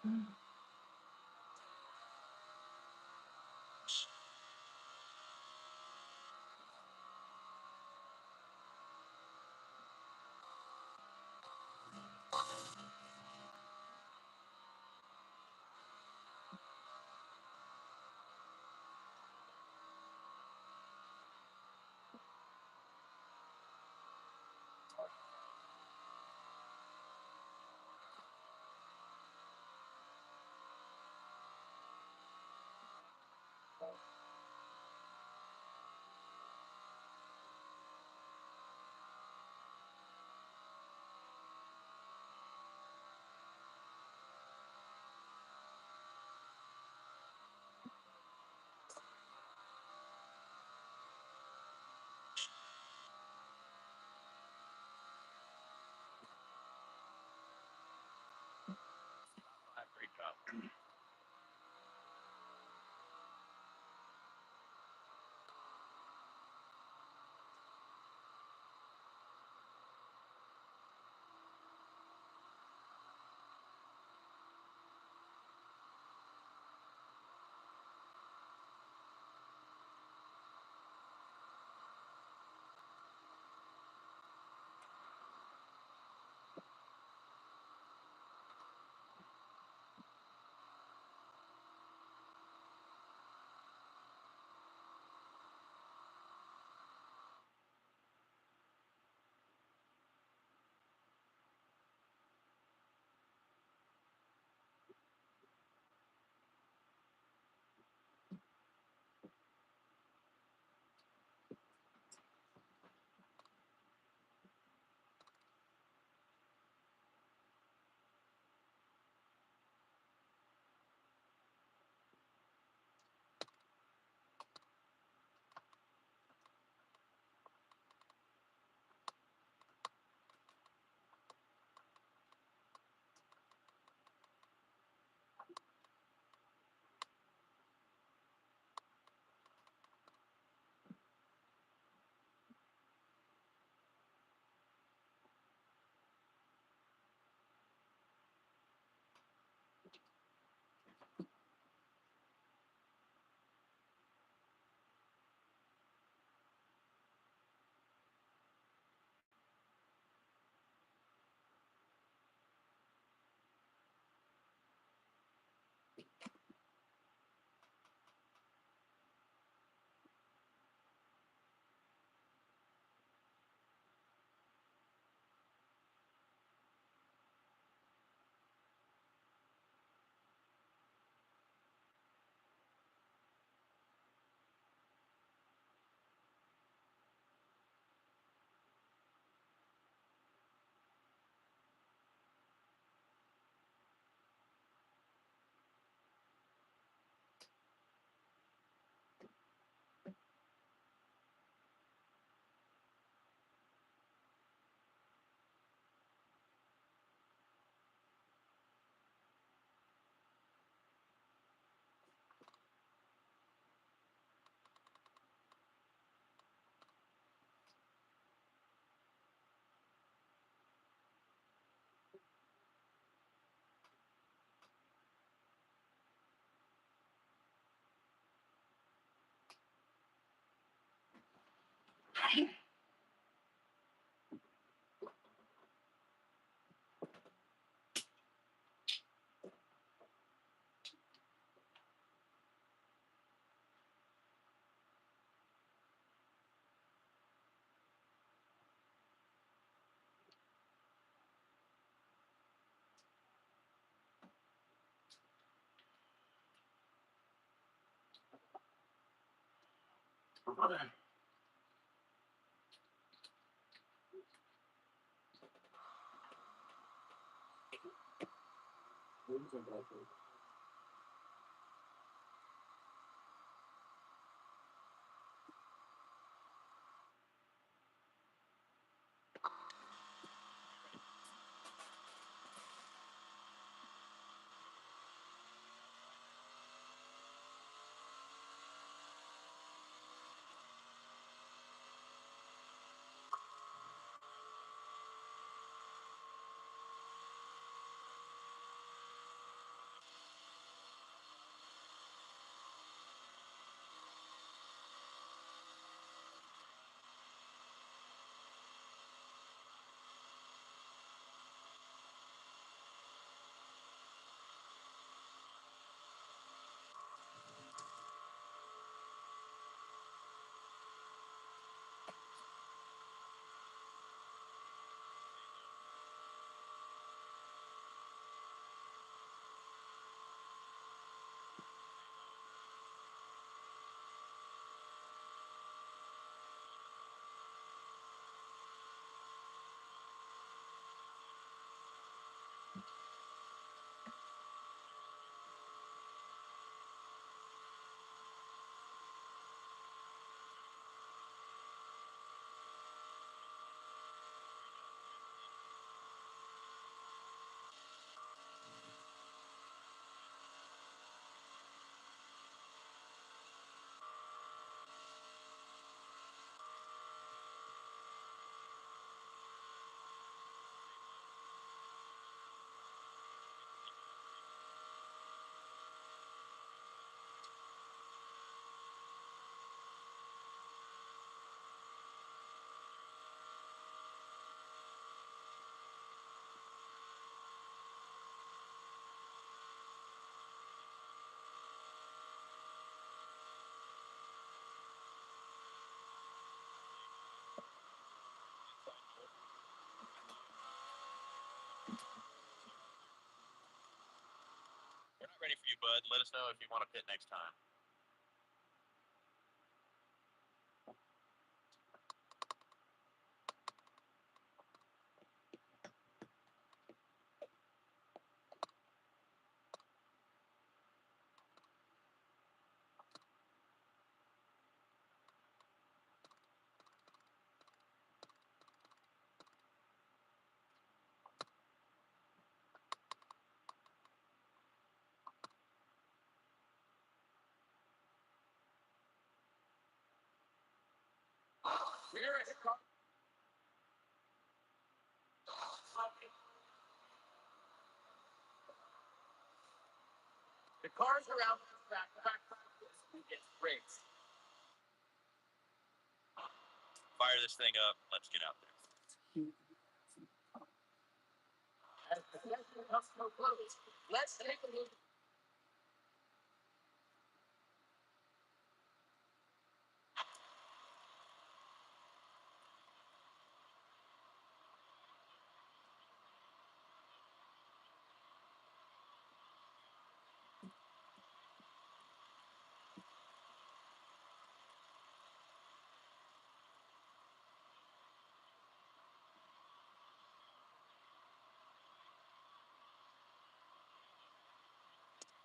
Great job. you, bud. Let us know if you want to pit next time. The cars are out back practice. We get brakes. Fire this thing up. Let's get out there. As the session comes to a close, let's take a look.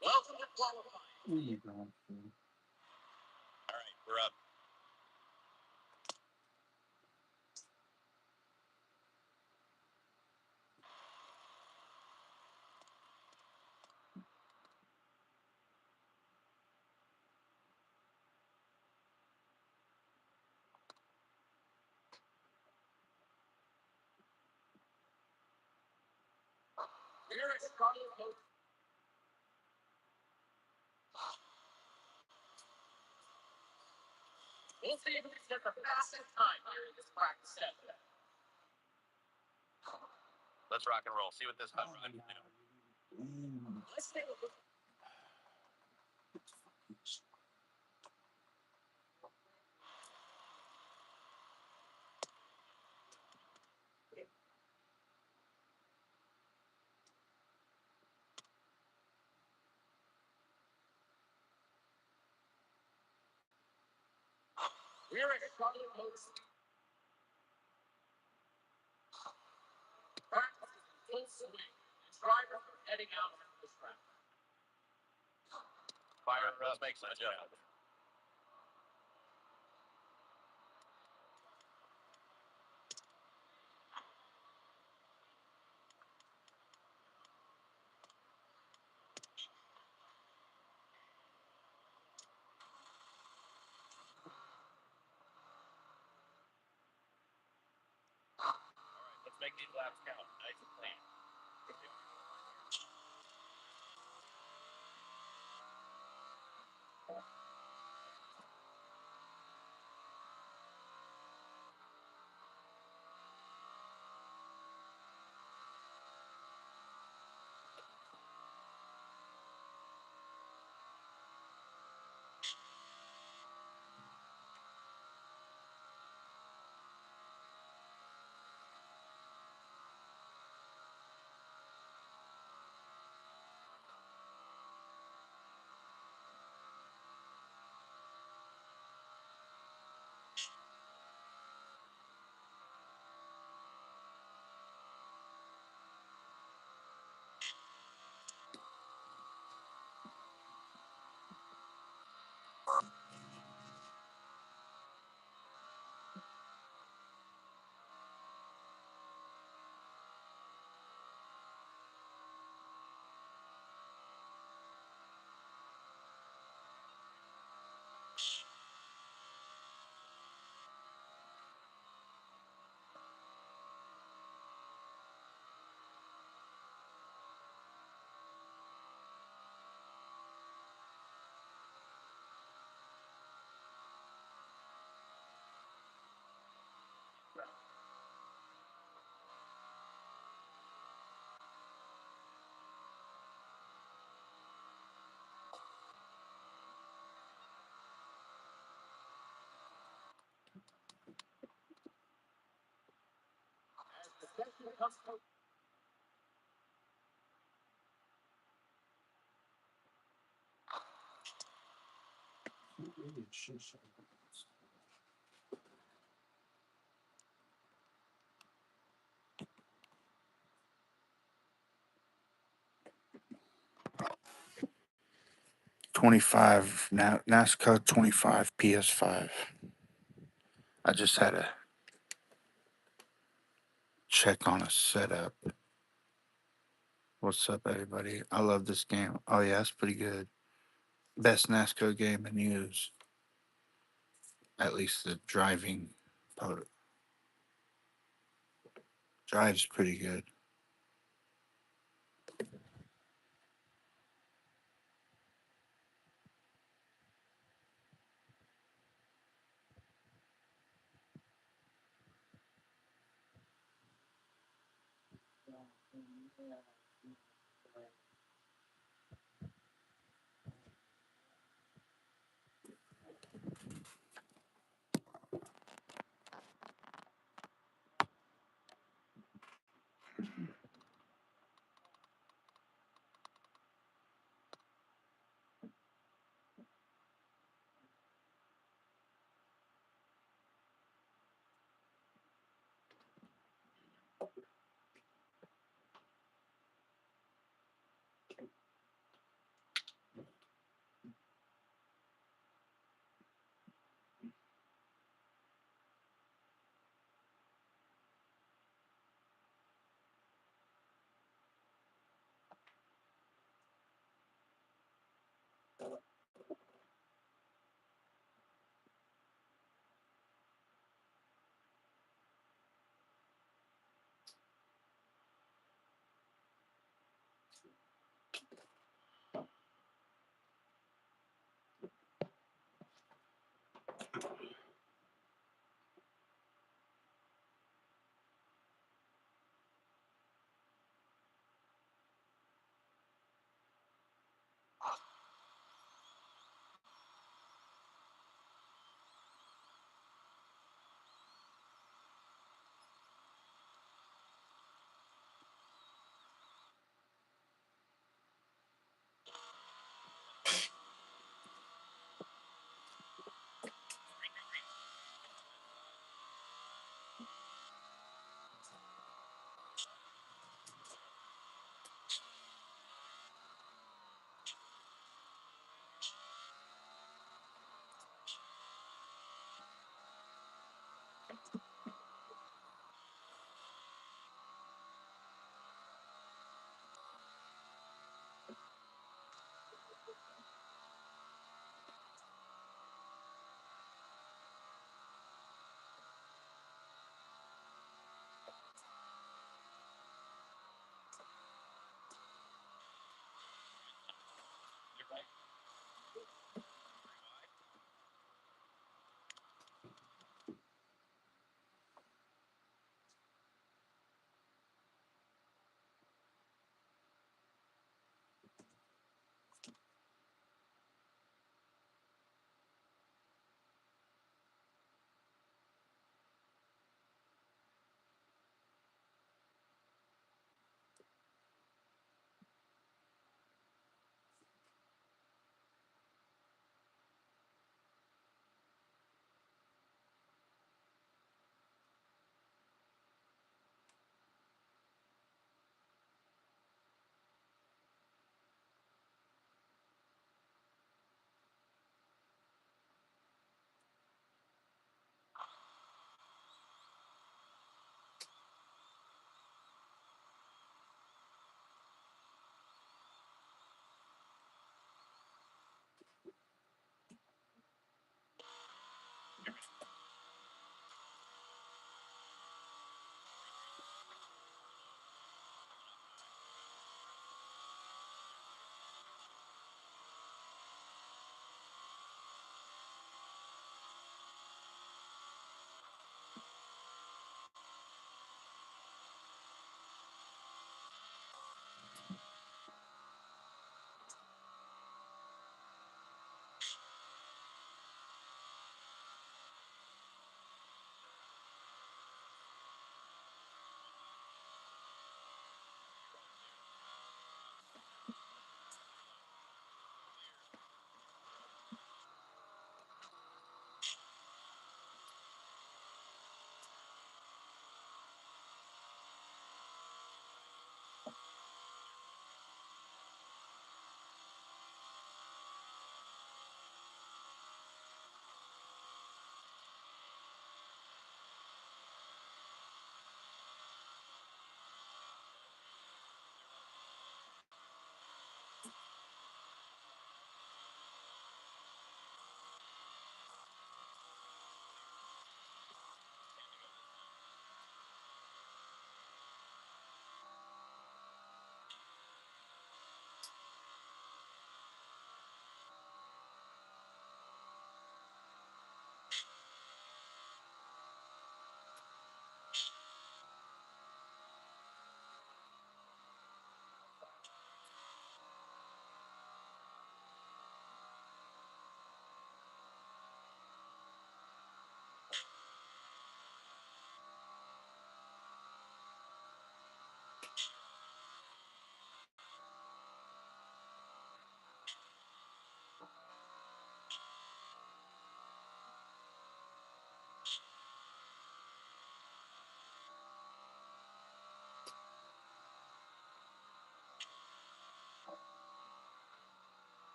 Welcome to qualifying. All right, we're up. Here is Carlos Coach. We'll see if we can get the fastest time here in this practice session. Let's rock and roll. See what this hot rod can do. Let's take a look. Here is Carlos Coach. Practice is in full swing. The drivers are heading out on this track. Fire up. Let's make some jump. Let's make these laps count. Nice and clean. As the session comes to 25 NASCAR 25 PS5. I just had to check on a setup. What's up, everybody? I love this game. Oh yeah, it's pretty good. Best NASCAR game in use. At least the driving part drives pretty good.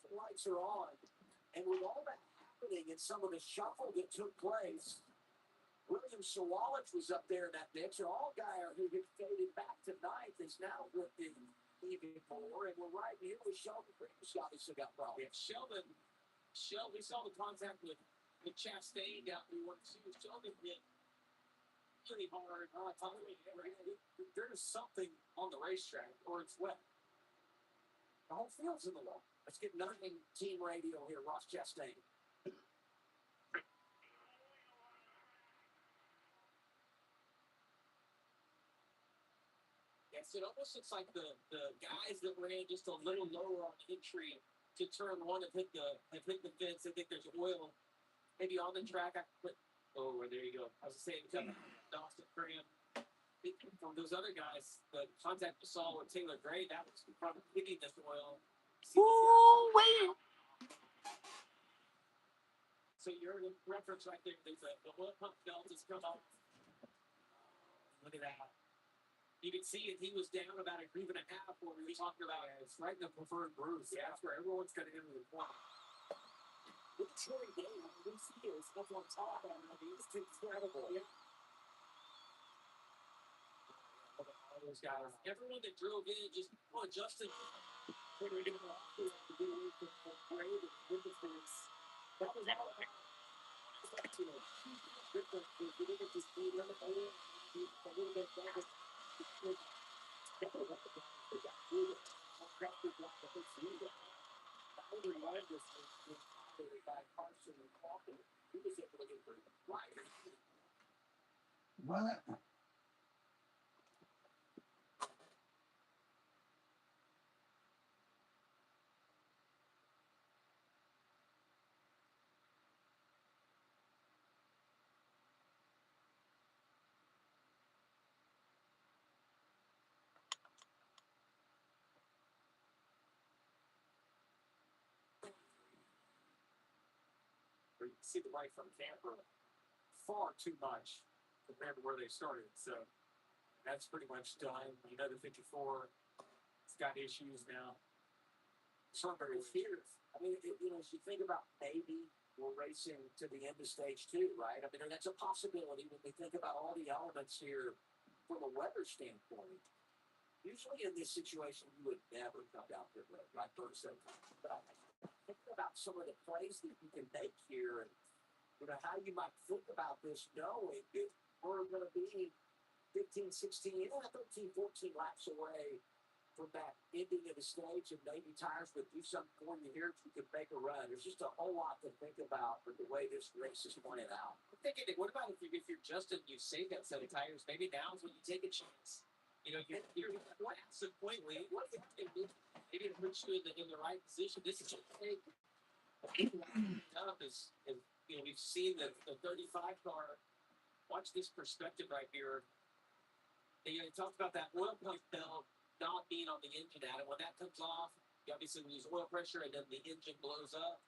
Lights are on. And with all that happening and some of the shuffle that took place, William Sawalich was up there in that mix. And Allgaier, who had faded back tonight, is now lifting even more. And we're right here with Sheldon Crews. Obviously got problems. Yeah, Sheldon, we saw the contact with Chastain down through 1-2. Sheldon hit really hard. There's something on the racetrack, or it's wet. The whole field's in the wall. Let's get nothing team radio here. Ross Chastain. Yes, it almost looks like the guys that ran just a little lower on entry to turn one have hit the fence. I think there's oil maybe on the track. There you go. I was saying, Dawson Graham. From those other guys, the contact we saw with Taylor Gray, that was from hitting this oil. Wait. So you're the reference right there. There's the oil pump belt has come up. Look at that. You can see it. He was down about a groove and a half when we were talking about it. It's right in the preferred bruise. Yeah, that's where everyone's going to enter the corner. With Troy Day, we see it up on top. I mean, it's incredible. Yeah. All those guys. Everyone that drove in, just Justin. That was all. What? You can see the right from camper far too much compared to where they started. So that's pretty much done. Another 54. It's got issues now. Somebody fears. I mean, as you think about maybe we're racing to the end of stage 2, right? I mean, that's a possibility when we think about all the elements here from a weather standpoint. Usually in this situation, you would never come down pit road, right? But thinking about some of the plays that you can make here and how you might think about this knowing that we're going to be 15, 16, 13, 14 laps away from that ending of the stage, and maybe tires would do something for you here if you could make a run. There's just a whole lot to think about with the way this race is playing out. I'm thinking, what about if you're Justin, you save that set of tires? Maybe now's when you take a chance. You're at some point, maybe it puts you in the right position. This is tough as we've seen the 35 car. Watch this perspective right here. You talked about that oil pump belt not being on the engine at it. When that comes off, you obviously lose oil pressure, and then the engine blows up.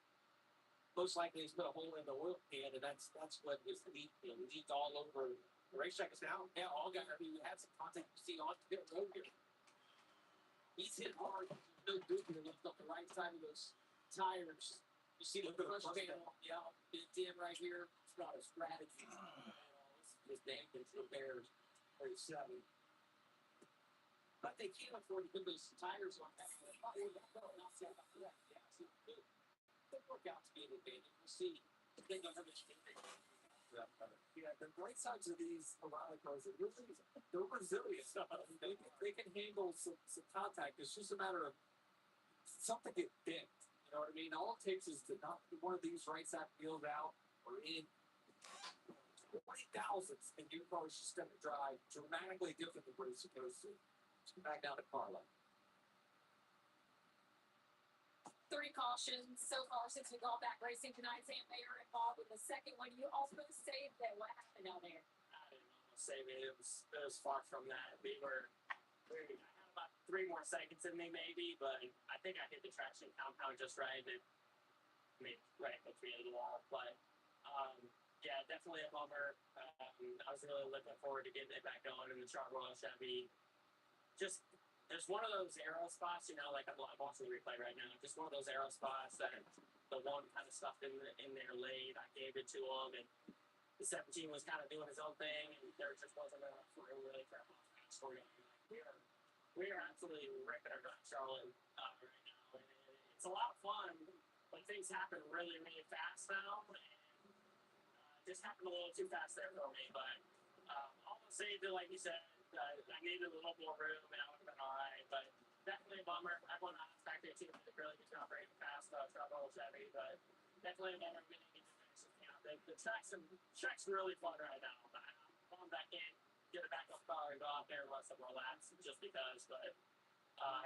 Most likely, he's put a hole in the oil pan, and that's what is leaked all over the racetrack. Is now all got. I mean, we had some contact you see on pit road here. He's hit hard. No good here. Left up the right side of those tires. You see the crush panel, bent in right here. It's not a strategy. His damage repairs 37. But they can't afford to put those tires on that. Could work out to be an advantage. We'll see. Depending on how much Yeah, the great sides of these Around cars are really they're resilient. They can handle some contact. It's just a matter of something get bent. You know what I mean? All it takes is to knock one of these right side wheels out or in 20 thousandths, and your car is just going to drive dramatically different than what it's supposed to. Back down to Carla. Three cautions so far since we got back racing tonight. Sam Mayer involved with the second one. You almost saved it. What happened out there? I didn't almost save it. It was far from that. I had about 3 more seconds in me, maybe, but I think I hit the traction compound just right. Right between the wall. But yeah, definitely a bummer. I was really looking forward to getting it back going in the Chartwell Chevy. Just there's one of those arrow spots, like I'm watching the replay right now. Just one of those arrow spots that the one kind of stuff in there late. I gave it to him, and the 17 was kind of doing his own thing, and there just wasn't enough room really for a story. We are absolutely ripping our guts, Charlotte, right now. And it's a lot of fun, but things happen really, really fast now. And just happened a little too fast there for me, but almost saved it, like you said. I needed a little more room, and I would have been all right. But definitely a bummer. Everyone on the factory team did a really good job racing past Trouble Chevy, but definitely a bummer we didn't get to finish it. The track's really fun right now. I'm bummed I can't get it back up car and go out there and run some more laps just because. But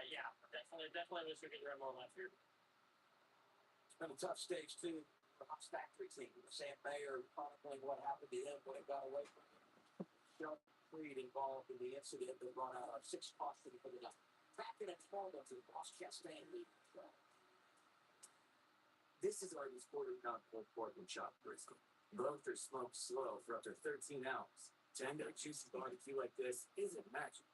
yeah, definitely wish we could run more laps here. It's been a tough stage too for Haas factory team. Sam Mayer chronicling what happened to him when it got away from him. Chuck Freed involved in the incident that brought out our 6th caution for the night. Back in Florida to the Ross Chastain lead. This is our quarter pound pulled pork and chopped brisket. Both are smoked slow for up to 13 hours. Tender, juicy barbecue like this isn't magic.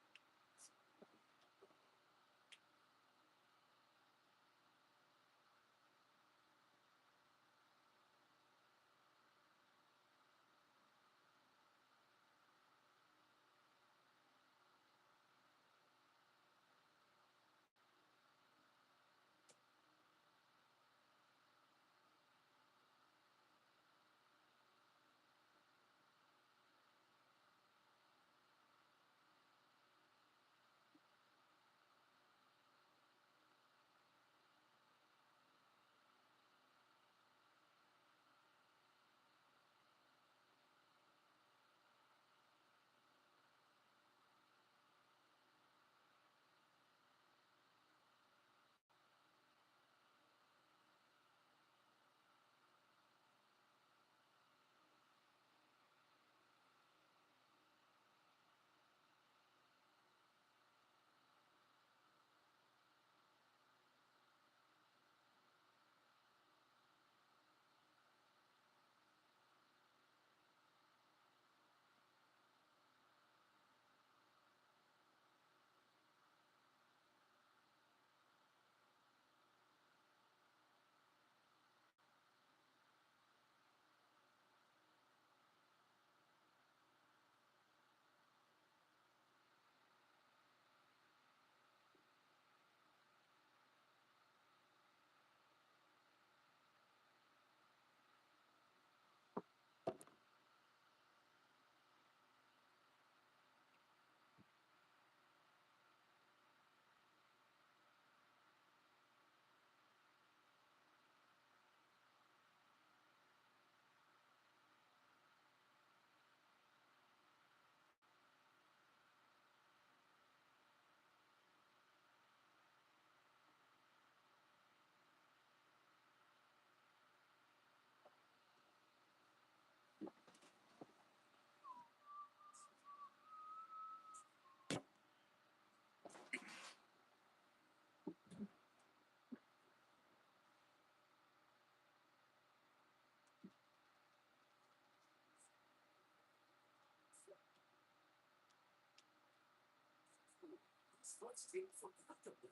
Let's take for comfortably.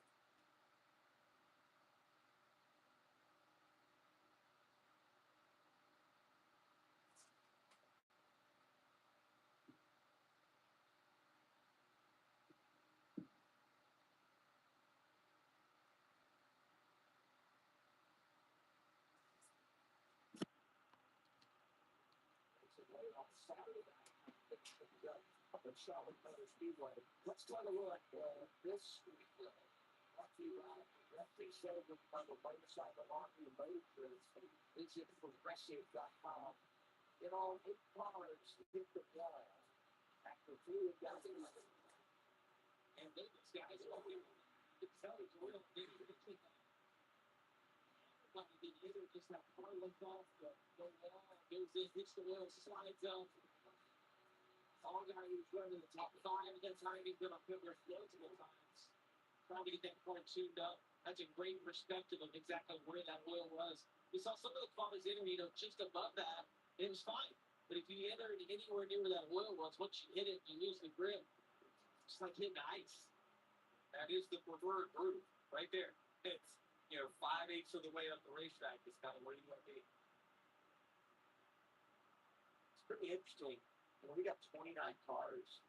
Saturday night, at Charlotte Motor Speedway. Let's take a look at this weekend. Brought to you by Wrestling Show with the motorcycle army motors. Visit progressive.com. Get all 8 cars hit the wall after 3 guys. And these guys are real. It's real. Either just that car lift off the wall, goes in, hits the wheel, slides up. All guy who's running the top five, and that's how he's going to put their multiple times. Trying to get that car tuned up. That's a great perspective of exactly where that oil was. We saw some of the cars in, just above that. It was fine. But if you enter anywhere near where that oil was, once you hit it, you lose the grip. It's like hitting ice. That is the preferred route right there. It's 5/8 of the way up the racetrack is kind of where you want to be. It's pretty interesting. We got 29 cars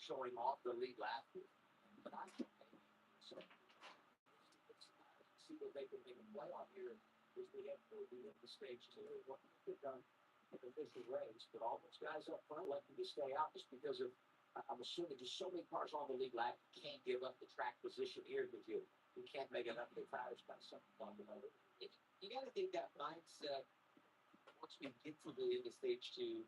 showing off the lead lap. But I so see what they can make a play on here is we have to be in the stage two. What we've done in the official race, but all those guys up front let them to stay out just because of. I'm assuming just so many cars on the lead lap, you can't give up the track position here because you can't make it up the tires by something on the motor. You got to think that mindset once we get to the end of stage two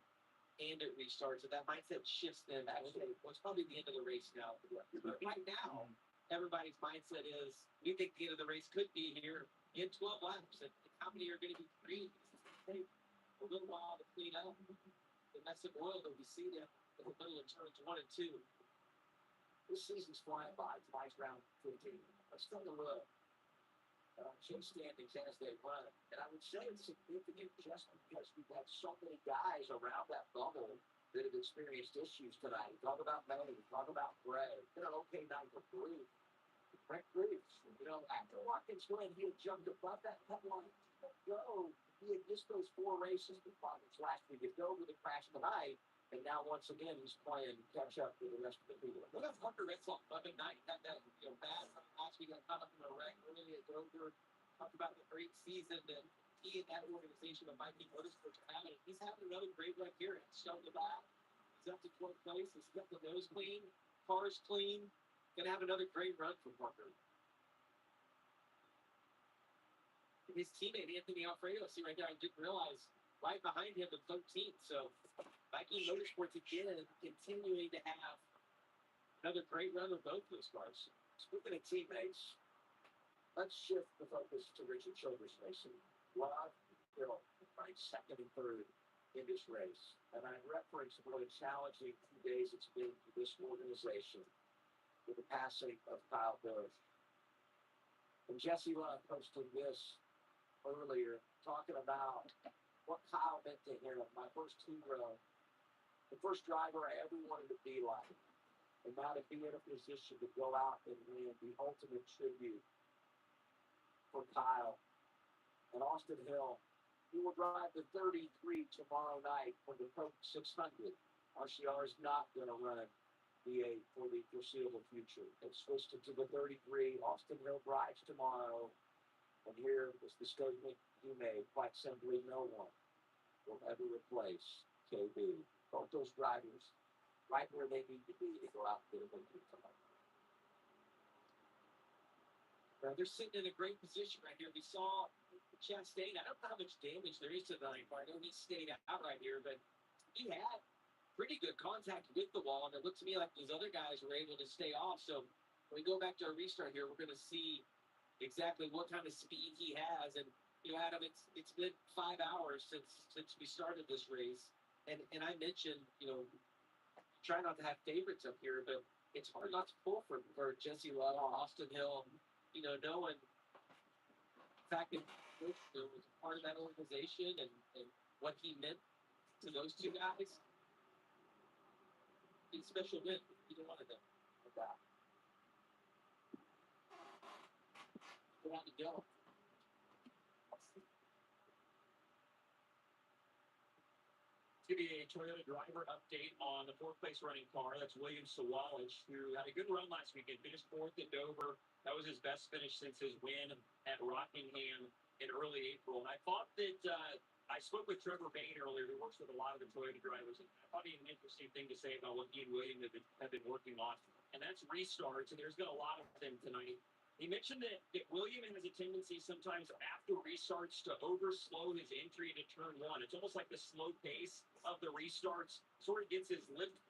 and it restarts, so that mindset shifts then back to what's probably the end of the race now. But right now, everybody's mindset is we think the end of the race could be here in 12 laps. And how many are going to be green? Take a little while to clean up the mess of oil that we see there in the middle of turns 1 and 2. This season's flying by. Tonight's round 15. Let's take a look at our chase standings as they run. And I would say it's significant just because we've had so many guys around that bubble that have experienced issues tonight. Talk about Melody. Talk about Gray. An okay night for Bruce. Frank Bruce. After Watkins win, he had jumped above that cut line. Go. He had missed those 4 races before last week. He'd go with the crash tonight. And now, once again, he's playing catch up with the rest of the people. Look at Hunter Ritzel Monday night. That bad last week. Got caught up in a wreck early at Dover. Talked about the great season that he and that organization of Mikey Motorsports are having. He's having another great run here. It's shown the back. He's up to 12th place. He's kept the nose clean. Car's clean. Gonna have another great run for Parker. His teammate Anthony Alfredo, see right there, I didn't realize right behind him the 13th. So Mikey Motorsports again continuing to have another great run with both those cars. Speaking of teammates, let's shift the focus to Richard Childress Racing. Rob Hill, right, second and third in this race. And I referenced what a challenging 2 days it's been for this organization with the passing of Kyle Busch. And Jesse Love posted this earlier, talking about what Kyle meant to him. My first hero, the first driver I ever wanted to be like, and now to be in a position to go out and win the ultimate tribute for Kyle. And Austin Hill, he will drive the 33 tomorrow night for the Coke 600. RCR is not going to run V8 for the foreseeable future. It's switched to the 33. Austin Hill drives tomorrow. And here is the statement he made. Quite simply, no one will ever replace KB. Both those drivers right where they need to be to go out and get a victory tonight. Now they're sitting in a great position right here. We saw Chastain. I don't know how much damage there is to the line. I know he stayed out right here, but he had pretty good contact with the wall, and it looked to me like those other guys were able to stay off. So when we go back to our restart here, we're going to see exactly what kind of speed he has. And Adam, it's been 5 hours since we started this race, and I mentioned try not to have favorites up here, but it's hard not to pull for Jesse Love, Austin Hill, knowing the fact that Busch was part of that organization and what he meant to those two guys. It's a special win. Either one of them. Like that. Go out and go. Give you a Toyota driver update on the 4th place running car. That's William Sawalich, who had a good run last weekend. Finished 4th at Dover. That was his best finish since his win at Rockingham in early April. And I thought that I spoke with Trevor Bain earlier, who works with a lot of the Toyota drivers. And I thought he had an interesting thing to say about what he and William have been working on. And that's restarts. And there's been a lot of them tonight. He mentioned that William has a tendency sometimes after restarts to overslow his entry to turn 1. It's almost like the slow pace of the restarts sort of gets his lift point